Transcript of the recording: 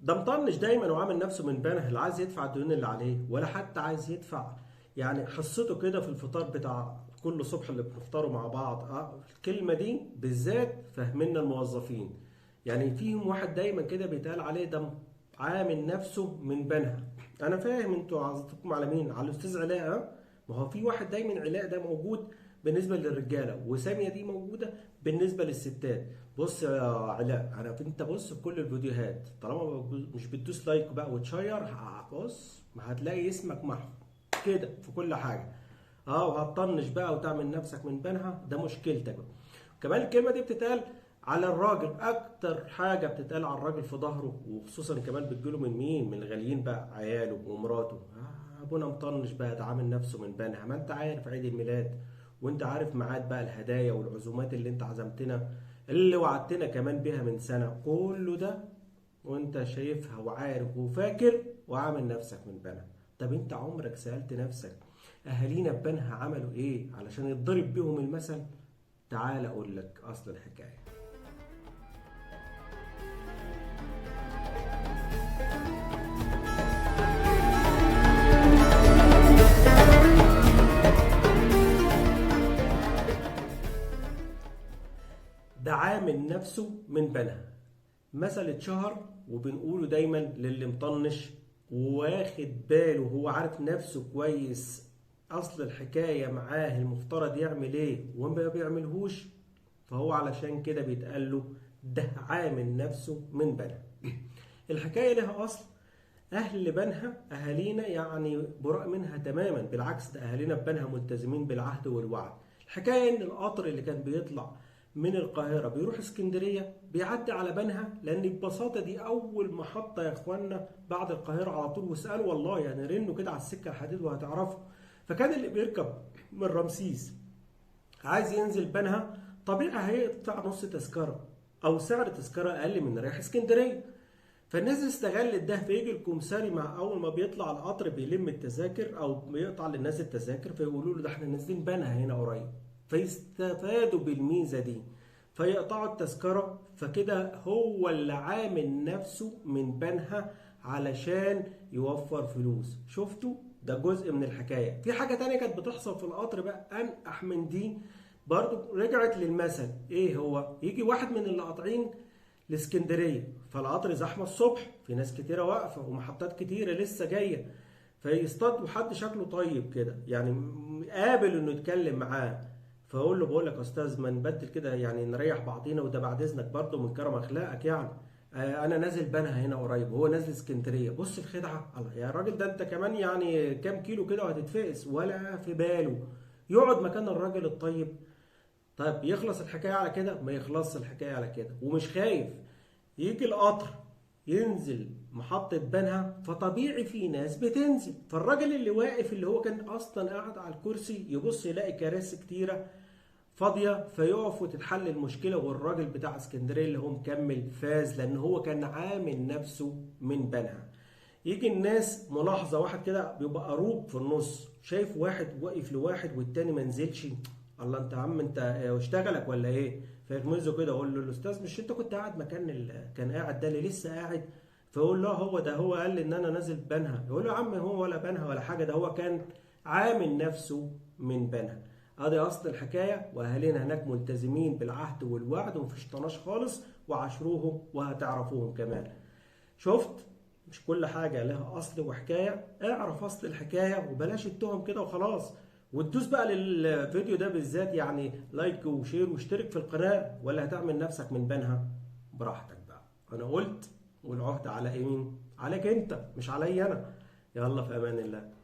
ده مطنش دايما وعامل نفسه من بنه، لا عايز يدفع الديون اللي عليه ولا حتى عايز يدفع يعني حصته كده في الفطار بتاع كل صبح اللي بنفطره مع بعض. الكلمة دي بالذات فاهميننا الموظفين. يعني فيهم واحد دايما كده بيتقال عليه ده عامل نفسه من بنها. انا فاهم انتوا عايزينكم على مين، على الاستاذ علاء ما هو في واحد دايما علاء ده موجود بالنسبه للرجاله، وساميه دي موجوده بالنسبه للستات. بص يا علاء، انت بص في كل الفيديوهات طالما مش بتدوس لايك بقى وتشير، بص ما هتلاقي اسمك محو كده في كل حاجه. وهتطنش بقى وتعمل نفسك من بنها، ده مشكلتك بقى. كمان الكلمه دي بتتقال على الراجل، اكتر حاجه بتتقال على الراجل في ظهره، وخصوصا كمان بتجيله من مين؟ من الغاليين بقى، عياله ومراته. ابونا مطنش بقى، ده عامل نفسه من بنها. ما انت عارف عيد الميلاد، وانت عارف ميعاد بقى الهدايا والعزومات اللي انت عزمتنا، اللي وعدتنا كمان بيها من سنه، كله ده وانت شايفها وعارف وفاكر وعامل نفسك من بنها. طب انت عمرك سألت نفسك اهالينا ببنها عملوا ايه علشان يتضرب بيهم المثل؟ تعال اقول لك اصل الحكايه. ده عامل نفسه من بنها، مثل اتشهر وبنقوله دايما للي مطنش واخد باله، هو عارف نفسه كويس اصل الحكايه معاه المفترض يعمل ايه وما بيعملهوش، فهو علشان كده بيتقال له ده عامل نفسه من بنها. الحكايه لها اصل، اهل بنها اهالينا يعني براء منها تماما، بالعكس ده اهالينا ببنها ملتزمين بالعهد والوعد. الحكايه ان القطر اللي كان بيطلع من القاهره بيروح اسكندريه بيعدي على بنها، لان ببساطه دي اول محطه يا اخوانا بعد القاهره على طول. واسالوا والله يعني رنوا كده على السكه الحديد وهتعرفوا. فكان اللي بيركب من رمسيس عايز ينزل بنها طبيعي هيدفع نص تذكره او سعر تذكره اقل من رايح اسكندريه. فالناس استغلت ده، فيجي الكمساري مع اول ما بيطلع القطر بيلم التذاكر او بيقطع للناس التذاكر، فيقولوا له ده احنا نازلين بنها هنا قريب، فيستفادوا بالميزه دي فيقطعوا التذكره. فكده هو اللي عامل نفسه من بنها علشان يوفر فلوس. شفتوا؟ ده جزء من الحكايه. في حاجه تانية كانت بتحصل في القطر بقى انقح من دي، برضو رجعت للمثل. ايه هو؟ يجي واحد من اللي قاطعين الاسكندريه، فالقطر زحمه الصبح، في ناس كتيره واقفه ومحطات كتيره لسه جايه، فيصطاد حد شكله طيب كده يعني قابل انه يتكلم معاه، فاقول له بقول لك يا استاذ ما نبدل كده يعني نريح بعضينا، وده بعد اذنك برضه من كرم اخلاقك يعني. انا نازل بنها هنا قريب وهو نازل اسكندريه. بص الخدعه، الله يا راجل ده انت كمان يعني كام كيلو كده وهتتفقس، ولا في باله يقعد مكان الراجل الطيب. طيب يخلص الحكايه على كده؟ ما يخلصش الحكايه على كده، ومش خايف. يجي القطر ينزل محطة بنها، فطبيعي في ناس بتنزل، فالراجل اللي واقف اللي هو كان اصلا قاعد على الكرسي يبص يلاقي كراسي كتيرة فاضية، فيقف وتتحل المشكلة، والراجل بتاع اسكندرية اللي هو مكمل فاز لان هو كان عامل نفسه من بنها. يجي الناس ملاحظة، واحد كده بيبقى قروب في النص شايف واحد واقف لواحد والتاني ما نزلش، الله انت يا عم انت اشتغلك ولا ايه؟ فيغمزه كده يقول له الاستاذ مش انت كنت قاعد مكان كان قاعد ده اللي لسه قاعد؟ فيقول له هو ده، هو قال لي ان انا نازل بنها. يقول له يا عم هو ولا بنها ولا حاجه، ده هو كان عامل نفسه من بنها. ادي اصل الحكايه، واهالينا هناك ملتزمين بالعهد والوعد ومفيش طناش خالص، وعاشروهم وهتعرفوهم كمان. شفت؟ مش كل حاجة لها أصل وحكاية، اعرف أصل الحكاية وبلاش التهم كده وخلاص. وتدوس بقى للفيديو ده بالذات يعني لايك وشير واشترك في القناة، ولا هتعمل نفسك من بنها براحتك بقى. أنا قلت، والعهد على مين؟ عليك أنت مش علي أنا. يلا في أمان الله.